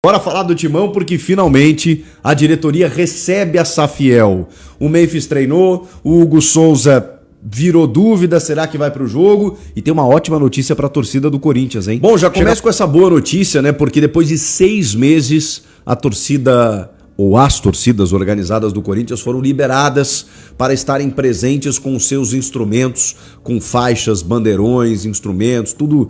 Bora falar do Timão porque finalmente a diretoria recebe a Safiel. O Memphis treinou, o Hugo Souza virou dúvida, será que vai pro jogo? E tem uma ótima notícia pra torcida do Corinthians, hein? Bom, já começo com essa boa notícia, né? Porque depois de 6 meses, a torcida ou as torcidas organizadas do Corinthians foram liberadas para estarem presentes com os seus instrumentos, com faixas, bandeirões, instrumentos, tudo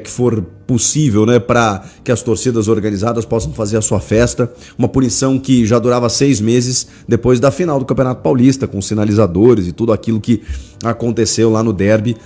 que for possível, né, para que as torcidas organizadas possam fazer a sua festa. Uma punição que já durava 6 meses depois da final do Campeonato Paulista, com sinalizadores e tudo aquilo que aconteceu lá no derby,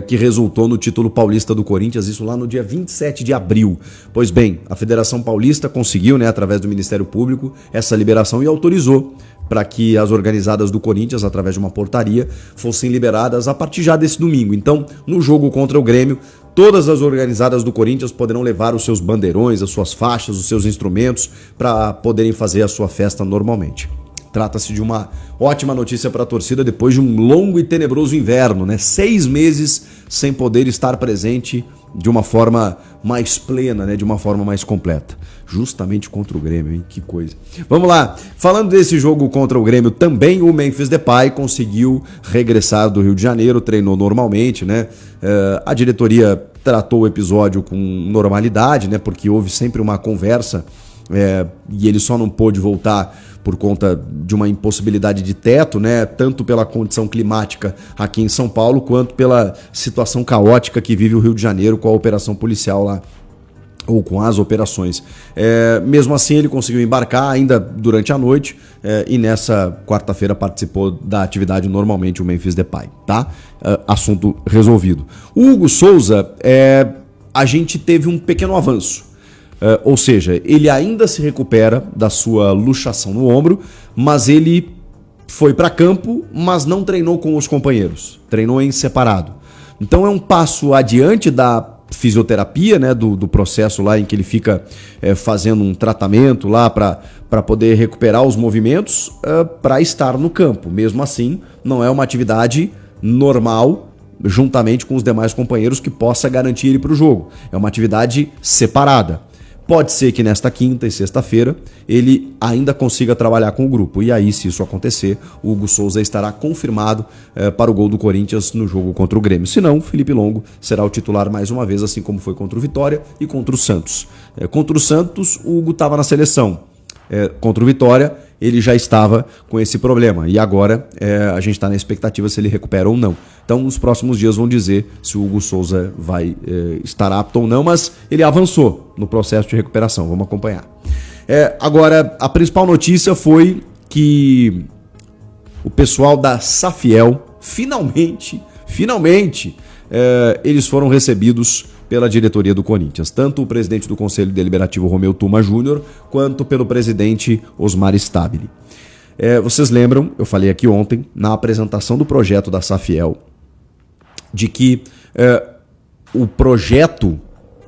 que resultou no título paulista do Corinthians, isso lá no dia 27 de abril. Pois bem, a Federação Paulista conseguiu, né, através do Ministério Público, essa liberação e autorizou para que as organizadas do Corinthians, através de uma portaria, fossem liberadas a partir já desse domingo. Então, no jogo contra o Grêmio, todas as organizadas do Corinthians poderão levar os seus bandeirões, as suas faixas, os seus instrumentos para poderem fazer a sua festa normalmente. Trata-se de uma ótima notícia para a torcida depois de um longo e tenebroso inverno, né? 6 meses sem poder estar presente de uma forma mais plena, né? De uma forma mais completa. Justamente contra o Grêmio, hein? Que coisa. Vamos lá. Falando desse jogo contra o Grêmio, também o Memphis Depay conseguiu regressar do Rio de Janeiro, treinou normalmente, né? A diretoria tratou o episódio com normalidade, né? Porque houve sempre uma conversa e ele só não pôde voltar por conta de uma impossibilidade de teto, né? Tanto pela condição climática aqui em São Paulo, quanto pela situação caótica que vive o Rio de Janeiro com a operação policial lá, ou com as operações. Mesmo assim, ele conseguiu embarcar ainda durante a noite e nessa quarta-feira participou da atividade normalmente, o Memphis Depay, tá? Assunto resolvido. O Hugo Souza, a gente teve um pequeno avanço. Ou seja, ele ainda se recupera da sua luxação no ombro, mas ele foi para campo, mas não treinou com os companheiros, treinou em separado. Então é um passo adiante da fisioterapia, né, do processo lá em que ele fica fazendo um tratamento lá para poder recuperar os movimentos para estar no campo. Mesmo assim, não é uma atividade normal juntamente com os demais companheiros que possa garantir ele para o jogo. É uma atividade separada. Pode ser que nesta quinta e sexta-feira ele ainda consiga trabalhar com o grupo. E aí, se isso acontecer, o Hugo Souza estará confirmado para o gol do Corinthians no jogo contra o Grêmio. Se não, Felipe Longo será o titular mais uma vez, assim como foi contra o Vitória e contra o Santos. Contra o Santos, o Hugo estava na seleção. Contra o Vitória, ele já estava com esse problema. E agora a gente está na expectativa se ele recupera ou não. Então, nos próximos dias vão dizer se o Hugo Souza vai estar apto ou não, mas ele avançou no processo de recuperação. Vamos acompanhar. Agora, a principal notícia foi que o pessoal da Safiel, finalmente, eles foram recebidos pela diretoria do Corinthians, tanto o presidente do Conselho Deliberativo, Romeu Tuma Júnior, quanto pelo presidente Osmar Stabile. Vocês lembram, eu falei aqui ontem, na apresentação do projeto da Safiel, de que o projeto,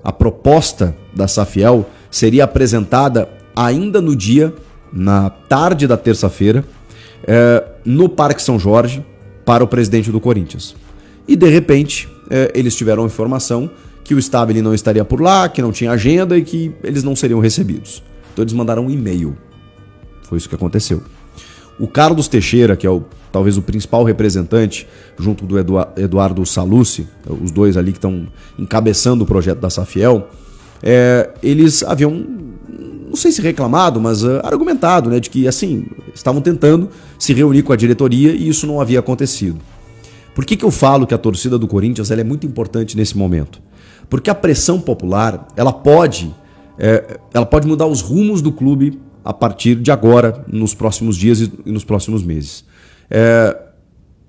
a proposta da Safiel seria apresentada ainda na tarde da terça-feira, no Parque São Jorge, para o presidente do Corinthians. E, de repente, eles tiveram a informação que o Stabile não estaria por lá, que não tinha agenda e que eles não seriam recebidos. Então eles mandaram um e-mail. Foi isso que aconteceu. O Carlos Teixeira, que é talvez o principal representante, junto do Eduardo Salucci, os dois ali que estão encabeçando o projeto da Safiel, eles haviam, não sei se reclamado, mas argumentado, né, de que assim, estavam tentando se reunir com a diretoria e isso não havia acontecido. Por que eu falo que a torcida do Corinthians ela é muito importante nesse momento? Porque a pressão popular ela pode mudar os rumos do clube a partir de agora, nos próximos dias e nos próximos meses.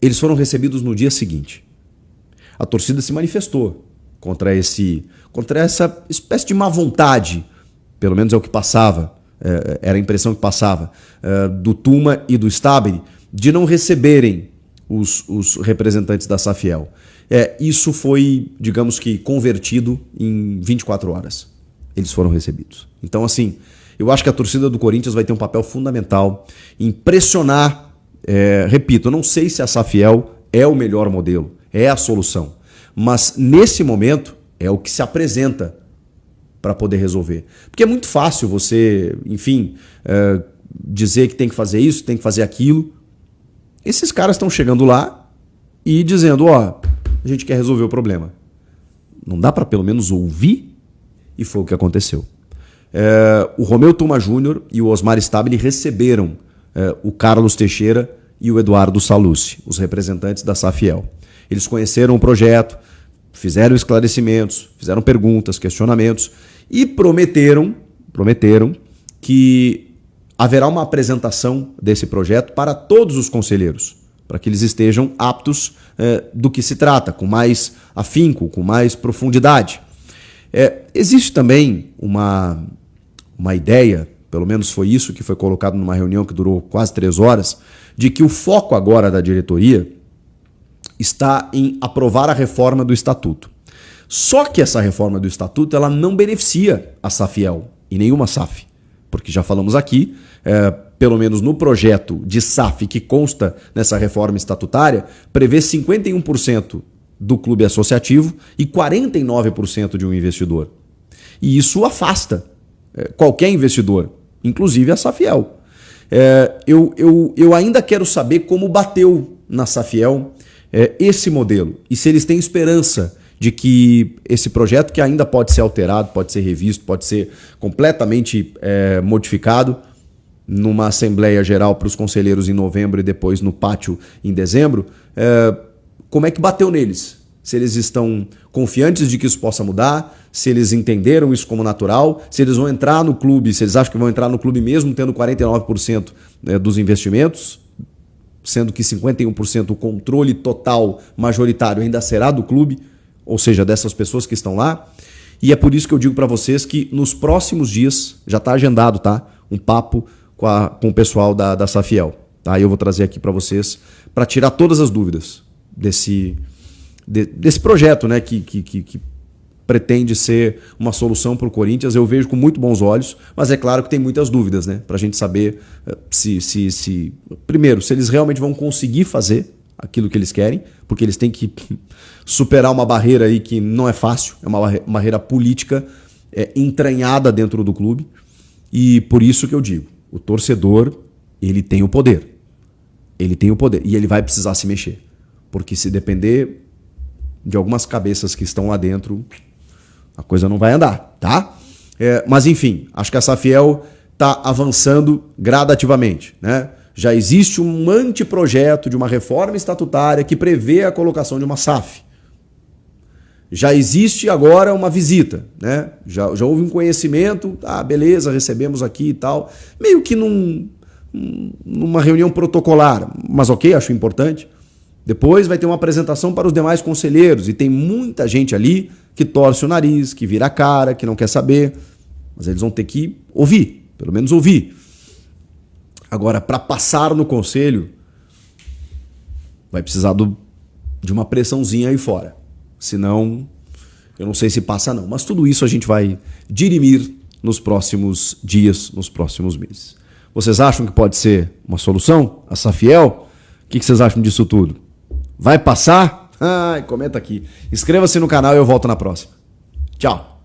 Eles foram recebidos no dia seguinte. A torcida se manifestou contra essa espécie de má vontade, pelo menos é o que passava, era a impressão que passava, do Tuma e do Stabile, de não receberem os representantes da Safiel. Isso foi, digamos que, convertido em 24 horas. Eles foram recebidos. Então, assim, eu acho que a torcida do Corinthians vai ter um papel fundamental em pressionar. Repito, eu não sei se a Safiel é o melhor modelo, é a solução. Mas, nesse momento, é o que se apresenta para poder resolver. Porque é muito fácil você, enfim, dizer que tem que fazer isso, tem que fazer aquilo. Esses caras estão chegando lá e dizendo, ó, a gente quer resolver o problema. Não dá para pelo menos ouvir? E foi o que aconteceu. O Romeu Tuma Júnior e o Osmar Stabile receberam o Carlos Teixeira e o Eduardo Sallusti, os representantes da Safiel. Eles conheceram o projeto, fizeram esclarecimentos, fizeram perguntas, questionamentos e prometeram que haverá uma apresentação desse projeto para todos os conselheiros, para que eles estejam aptos do que se trata, com mais afinco, com mais profundidade. Existe também uma ideia, pelo menos foi isso que foi colocado numa reunião que durou quase 3 horas, de que o foco agora da diretoria está em aprovar a reforma do Estatuto. Só que essa reforma do Estatuto ela não beneficia a Safiel e nenhuma SAF, porque já falamos aqui, pelo menos no projeto de SAF que consta nessa reforma estatutária, prevê 51% do clube associativo e 49% de um investidor. E isso afasta qualquer investidor, inclusive a Safiel. Eu ainda quero saber como bateu na Safiel esse modelo e se eles têm esperança de que esse projeto, que ainda pode ser alterado, pode ser revisto, pode ser completamente modificado numa Assembleia Geral para os conselheiros em novembro e depois no pátio em dezembro, como é que bateu neles? Se eles estão confiantes de que isso possa mudar, se eles entenderam isso como natural, se eles vão entrar no clube, se eles acham que vão entrar no clube mesmo tendo 49% dos investimentos, sendo que 51% o controle total majoritário ainda será do clube, ou seja, dessas pessoas que estão lá. E é por isso que eu digo para vocês que nos próximos dias, já está agendado, tá? Um papo com o pessoal da Safiel. Tá? Eu vou trazer aqui para vocês para tirar todas as dúvidas desse projeto, né, que pretende ser uma solução para o Corinthians. Eu vejo com muito bons olhos, mas é claro que tem muitas dúvidas, né, para a gente saber primeiro, se eles realmente vão conseguir fazer aquilo que eles querem, porque eles têm que superar uma barreira aí que não é fácil, é uma barreira política entranhada dentro do clube. E por isso que eu digo, o torcedor, ele tem o poder. Ele tem o poder e ele vai precisar se mexer, porque se depender de algumas cabeças que estão lá dentro, a coisa não vai andar, tá? Mas enfim, acho que a Safiel está avançando gradativamente, né? Já existe um anteprojeto de uma reforma estatutária que prevê a colocação de uma SAF. Já existe agora uma visita, né? Já houve um conhecimento, beleza, recebemos aqui e tal, meio que numa reunião protocolar, mas ok, acho importante. Depois vai ter uma apresentação para os demais conselheiros e tem muita gente ali que torce o nariz, que vira a cara, que não quer saber, mas eles vão ter que ouvir, pelo menos ouvir. Agora, para passar no conselho, vai precisar de uma pressãozinha aí fora. Senão, eu não sei se passa não. Mas tudo isso a gente vai dirimir nos próximos dias, nos próximos meses. Vocês acham que pode ser uma solução? A Safiel? O que vocês acham disso tudo? Vai passar? Comenta aqui. Inscreva-se no canal e eu volto na próxima. Tchau.